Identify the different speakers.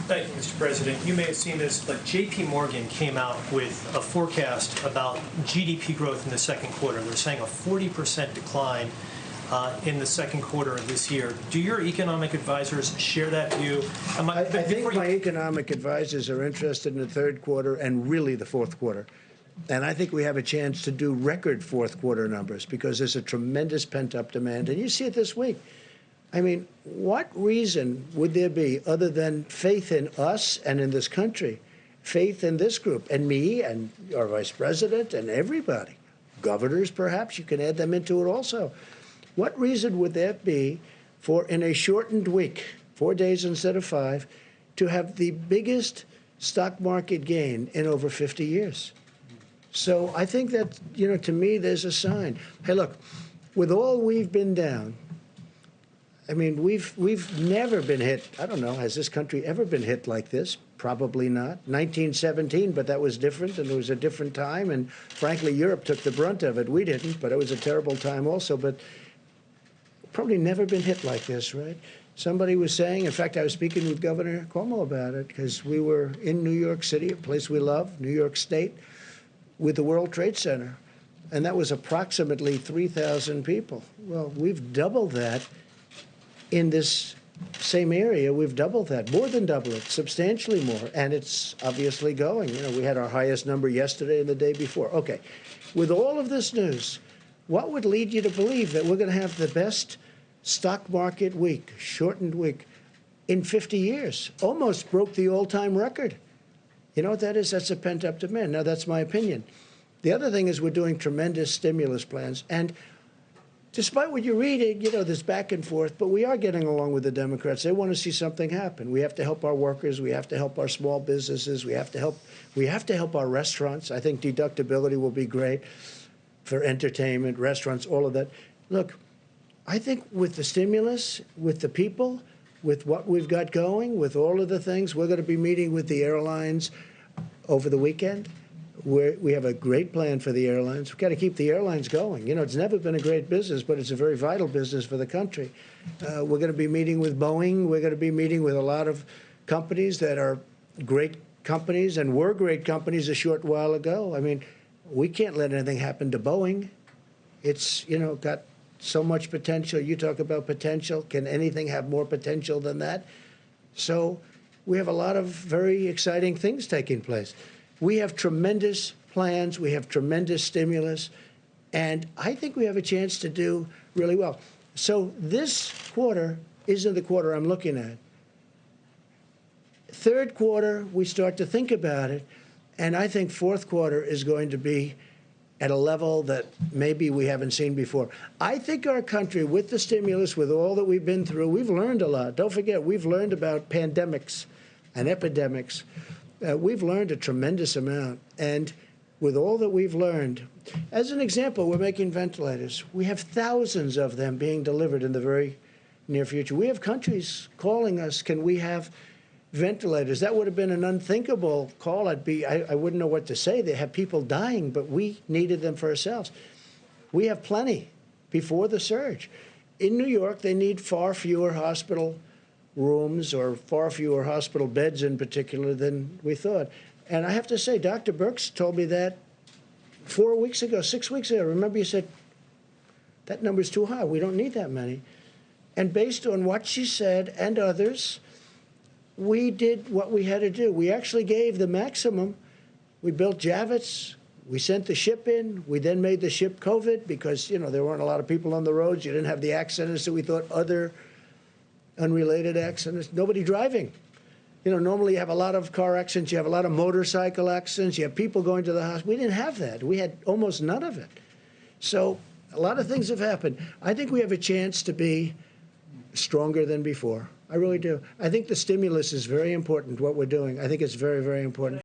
Speaker 1: Thank you, Mr. President. You may have seen this, but JPMorgan came out with a forecast about GDP growth in the second quarter. They're saying a 40% decline in the second quarter of this year. Do your economic advisors share that view?
Speaker 2: I think my economic advisors are interested in the third quarter and really the fourth quarter. And I think we have a chance to do record fourth quarter numbers because there's a tremendous pent-up demand. And you see it this week. I mean, what reason would there be other than faith in us and in this country, faith in this group and me and our vice president and everybody, governors perhaps, you can add them into it also. What reason would there be for, in a shortened week, 4 days instead of 5, to have the biggest stock market gain in over 50 years? So I think that, you know, to me, there's a sign. Hey, look, with all we've been down, I mean, we've never been hit. I don't know, has this country ever been hit like this? Probably not. 1917, but that was different, and it was a different time. And frankly, Europe took the brunt of it. We didn't, but it was a terrible time also. But probably never been hit like this, right? Somebody was saying, in fact, I was speaking with Governor Cuomo about it because we were in New York City, a place we love, New York State, with the World Trade Center. And that was approximately 3,000 people. Well, we've doubled that. In this same area, we've doubled that, more than double it, substantially more, and it's obviously going. You know, we had our highest number yesterday and the day before. Okay, with all of this news, what would lead you to believe that we're going to have the best stock market week, shortened week, in 50 years? Almost broke the all-time record. You know what that is? That's a pent-up demand. Now, that's my opinion. The other thing is we're doing tremendous stimulus plans, and despite what you're reading, you know, there's back and forth, but we are getting along with the Democrats. They want to see something happen. We have to help our workers. We have to help our small businesses. We have to help our restaurants. I think deductibility will be great for entertainment, restaurants, all of that. Look, I think with the stimulus, with the people, with what we've got going, with all of the things, we're going to be meeting with the airlines over the weekend. We have a great plan for the airlines. We've got to keep the airlines going. You know, it's never been a great business, but it's a very vital business for the country. We're going to be meeting with Boeing. We're going to be meeting with a lot of companies that are great companies and were great companies a short while ago. I mean, we can't let anything happen to Boeing. It's, you know, got so much potential. You talk about potential. Can anything have more potential than that? So we have a lot of very exciting things taking place. We have tremendous plans. We have tremendous stimulus. And I think we have a chance to do really well. So this quarter isn't the quarter I'm looking at. Third quarter, we start to think about it. And I think fourth quarter is going to be at a level that maybe we haven't seen before. I think our country, with the stimulus, with all that we've been through, we've learned a lot. Don't forget, we've learned about pandemics and epidemics. We've learned a tremendous amount. And with all that we've learned, as an example, we're making ventilators. We have thousands of them being delivered in the very near future. We have countries calling us, can we have ventilators? That would have been an unthinkable call. I wouldn't know what to say. They have people dying, but we needed them for ourselves. We have plenty before the surge. In New York, they need far fewer hospital rooms or far fewer hospital beds in particular than we thought. And I have to say, Dr. Birx told me that 4 weeks ago, 6 weeks ago. Remember, you said, that number's too high. We don't need that many. And based on what she said and others, we did what we had to do. We actually gave the maximum. We built Javits. We sent the ship in. We then made the ship COVID because, you know, there weren't a lot of people on the roads. You didn't have the accidents that we thought, other unrelated accidents. Nobody driving. You know, normally you have a lot of car accidents. You have a lot of motorcycle accidents. You have people going to the hospital. We didn't have that. We had almost none of it. So a lot of things have happened. I think we have a chance to be stronger than before. I really do. I think the stimulus is very important, what we're doing. I think it's very, very important.